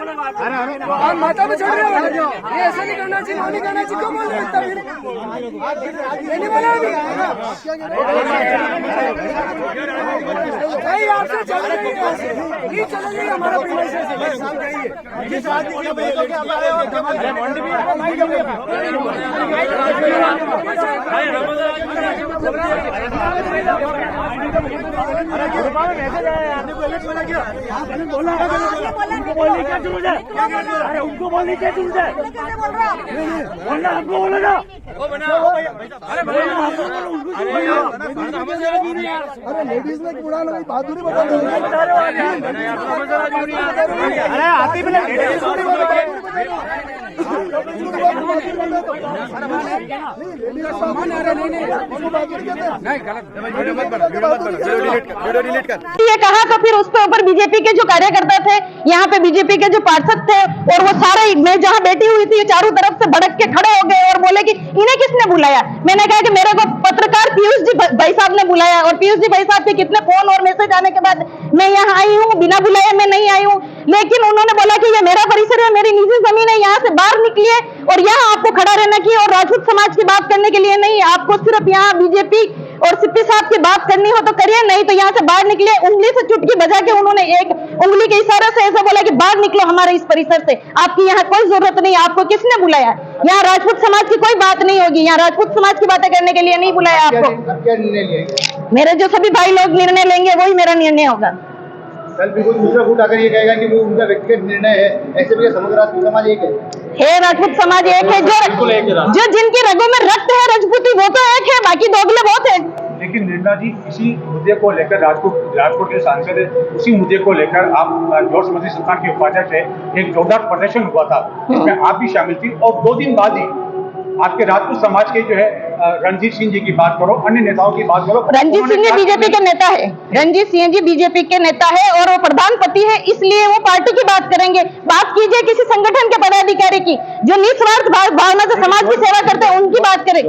आप माता पे चढ़ रहे हो, ये ऐसा नहीं करना चाहिए, नहीं करना चाहिए, क्यों बोल रहे हो इतना? ये नहीं बोला अभी भाई, आपसे चल रही है, नहीं चलेगी हमारा अरे उनको बोलने क्या जरूरत है? बोलना हमको बोलो ना। अरे लेडीज ने उड़ा लो, बहादुरी बता दो। अरे आती भी नहीं। ये कहा तो फिर उसके ऊपर बीजेपी के जो कार्यकर्ता थे, यहाँ पे बीजेपी के जो पार्षद थे, और वो सारे, मैं जहाँ बैठी हुई थी, चारों तरफ से भड़क के खड़े हो गए और बोले कि इन्हें किसने बुलाया। मैंने कहा कि मेरे को पत्रकार पीयूष जी भाई साहब ने बुलाया, और पीयूष जी भाई साहब के कितने फोन और मैसेज आने के बाद मैं यहाँ आई हूँ, बिना बुलाए मैं नहीं आई हूँ। लेकिन उन्होंने बोला कि ये मेरा परिसर है, मेरी निजी जमीन है, यहाँ से बाहर निकलिए और यहाँ आपको खड़ा रहना की, और राजपूत समाज की बात करने के लिए नहीं, आपको सिर्फ यहाँ बीजेपी और सिप्पी साहब की बात करनी हो तो करिए, नहीं तो यहाँ से बाहर निकलिए। उंगली से चुटकी बजा के उन्होंने एक उंगली के इशारे से ऐसा बोला कि बाहर निकलो हमारे इस परिसर से, आपकी यहाँ कोई जरूरत नहीं, आपको किसने बुलाया? यहाँ राजपूत समाज की कोई बात नहीं होगी, यहाँ राजपूत समाज की बातें करने के लिए नहीं बुलाया आपको। मेरे जो सभी भाई लोग निर्णय लेंगे वही मेरा निर्णय होगा। कल भी कोई दूसरा फूट आकर ये कहेगा कि वो उनका व्यक्तिगत निर्णय है, ऐसे भी समग्र राजपूत समाज एक है, राजपूत समाज एक है, जो जिनकी रगों में रक्त है राजपूती, वो तो एक है, बाकी दोगले बहुत है। लेकिन निर्मला जी, इसी मुद्दे को लेकर राजकोट के सांसद है, उसी मुद्दे को लेकर आप जॉर्ज मसीह संस्थान के उपाध्यक्ष है, एक जोरदार प्रदर्शन हुआ था जिसमें आप भी शामिल थी, और 2 दिन बाद ही आपके राजपूत समाज के जो है रणजीत सिंह जी की बात करो, अन्य नेताओं की बात करो। रणजीत सिंह जी बीजेपी के नेता है, रणजीत सिंह जी बीजेपी के नेता है और वो प्रधानपति है, इसलिए वो पार्टी की बात करेंगे। बात कीजिए किसी संगठन के पदाधिकारी की जो निस्वार्थ भावना से समाज की सेवा करते हैं, उनकी बात करें।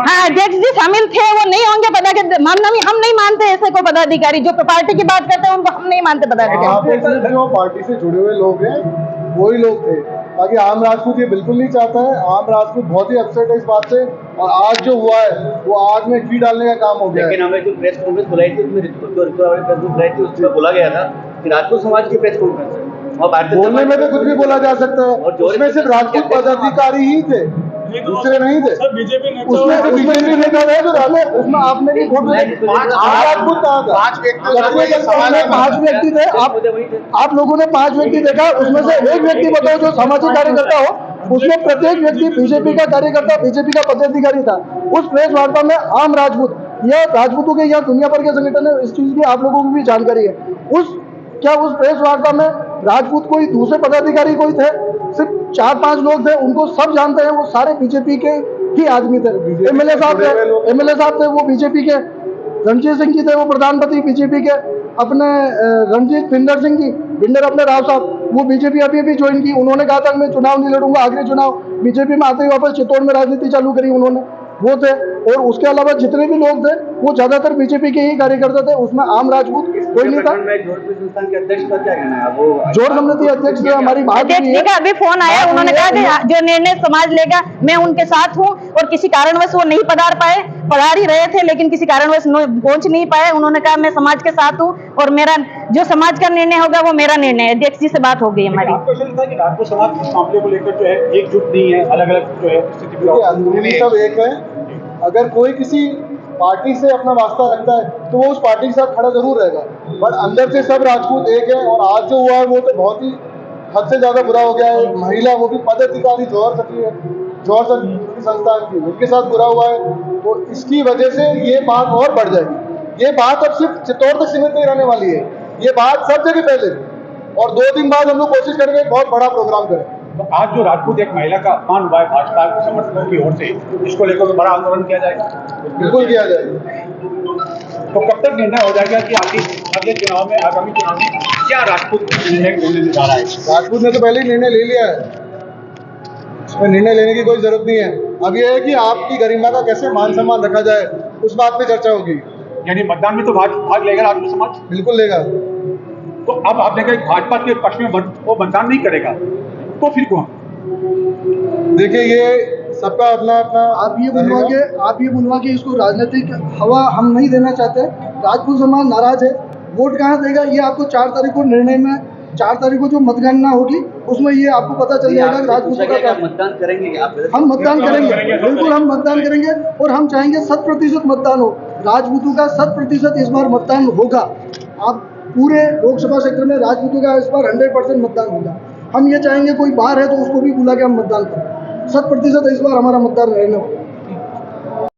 हाँ, अध्यक्ष जी शामिल थे, वो नहीं होंगे पदाधिकारी, हम नहीं मानते ऐसे कोई पदाधिकारी जो पार्टी की बात करते हैं, उनको हम नहीं मानते पदाधिकारी। जो पार्टी से जुड़े हुए लोग हैं वही लोग थे, बाकी आम राजपूत ये बिल्कुल नहीं चाहता है। आम राजपूत बहुत ही अपसेट है इस बात से, और आज जो हुआ है वो आग में घी डालने का काम हो गया। लेकिन हमें जो प्रेस कॉन्फ्रेंस बुलाई थी, उसमें बोला गया था कि राजपूत समाज की प्रेस कॉन्फ्रेंस है, और बोलने में तो कुछ भी बोला जा सकता है, उसमें सिर्फ राजपूत पदाधिकारी ही थे, दूसरे नहीं थे। उसमें बीजेपी नेता थे जो डाले, उसमें आपने भी वोट राजपूत कहा था, 5 व्यक्ति थे, आप लोगों ने 5 व्यक्ति देखा, उसमें से एक व्यक्ति बताओ जो सामाजिक कार्यकर्ता हो, उसमें प्रत्येक व्यक्ति बीजेपी का कार्यकर्ता, बीजेपी का पदाधिकारी था। उस प्रेस वार्ता में आम राजपूत, यह राजपूतों के यहाँ दुनिया भर के संगठन है, इस चीज की आप लोगों को भी जानकारी है। उस प्रेस वार्ता में राजपूत कोई दूसरे पदाधिकारी कोई थे, सिर्फ 4-5 लोग थे, उनको सब जानते हैं, वो सारे बीजेपी के ही आदमी थे। एमएलए साहब थे वो बीजेपी के, रणजीत सिंह जी थे वो प्रधानमंत्री बीजेपी के, अपने रणजीत भिंडर सिंह जी, भिंडर अपने राव साहब, वो बीजेपी अभी ज्वाइन की। उन्होंने कहा था मैं चुनाव नहीं लड़ूंगा, आखिरी चुनाव बीजेपी में आते ही वापस चित्तौड़ में राजनीति चालू करी उन्होंने, वो थे। और उसके अलावा जितने भी लोग थे वो ज्यादातर बीजेपी के ही कार्यकर्ता थे, उसमें आम राजपूत कोई नहीं था। संस्थान के अध्यक्ष का क्या कहना है? वो जोर समिति अध्यक्ष से हमारी बात हुई है, अभी फोन आया, उन्होंने कहा कि जो निर्णय समाज लेगा मैं उनके साथ हूँ, और किसी कारणवश वो नहीं पधार ही रहे थे, लेकिन किसी कारणवश पहुंच नहीं पाए। उन्होंने कहा मैं समाज के साथ हूँ और मेरा जो समाज का निर्णय होगा वो मेरा निर्णय है। अध्यक्ष जी से बात हो गई हमारी। आपको ऐसा लगता है कि राजपूत समाज इस मामले को लेकर जो है एकजुट नहीं है, अलग-अलग जो है स्थिति अंदरूनी सब एक है। अगर कोई किसी पार्टी से अपना वास्ता रखता है तो वो उस पार्टी के साथ खड़ा जरूर रहेगा, बट अंदर से सब राजपूत एक है। और आज जो हुआ है वो तो बहुत ही हद से ज्यादा बुरा हो गया है। महिला, वो भी पदाधिकारी जौहर संस्थान की, उनके साथ बुरा हुआ है, तो इसकी वजह से ये बात और बढ़ जाएगी। ये बात अब सिर्फ चित्तौड़ तक सीमित नहीं रहने वाली है, ये बात सब जगह फैलेगी, और 2 दिन बाद हम लोग कोशिश करेंगे बहुत बड़ा प्रोग्राम करें। तो आज जो राजपूत एक महिला का अपमान हुआ है भाजपा समर्थकों की ओर से, इसको लेकर बड़ा आंदोलन किया जाएगा? बिल्कुल किया जाएगा। तो कब तक निर्णय हो जाएगा कि आगामी चुनाव में क्या राजपूत निर्णय जा रहा है? राजपूत ने तो पहले ही निर्णय ले लिया है, इसमें निर्णय लेने की कोई जरूरत नहीं है। अब यह है कि आपकी गरिमा का कैसे मान सम्मान रखा जाए, उस बात पे चर्चा होगी। यानी मतदान में तो भाग लेगा राजपूत समाज? बिल्कुल लेगा। तो अब आपने कहा भाजपा के पक्ष में वो मतदान नहीं करेगा, तो फिर कौन? देखिए ये सबका अपना अपना आप ये बुलवा के इसको राजनीतिक हवा हम नहीं देना चाहते। राजपूत समाज नाराज है, वोट कहाँ देगा ये आपको 4 तारीख को निर्णय में 4 तारीख को जो मतगणना होगी उसमें ये आपको पता चल जाएगा कि राजपूतों का क्या। मतदान करेंगे क्या आप? हम मतदान करेंगे, बिल्कुल हम मतदान करेंगे और हम चाहेंगे 100% मतदान हो। राजपूतों का 100% इस बार मतदान होगा। आप पूरे लोकसभा क्षेत्र में राजपूतों का इस बार 100% मतदान होगा। हम ये चाहेंगे कोई बाहर है तो उसको भी बुला के हम मतदान करें। 100% इस बार हमारा मतदान रहने वाला।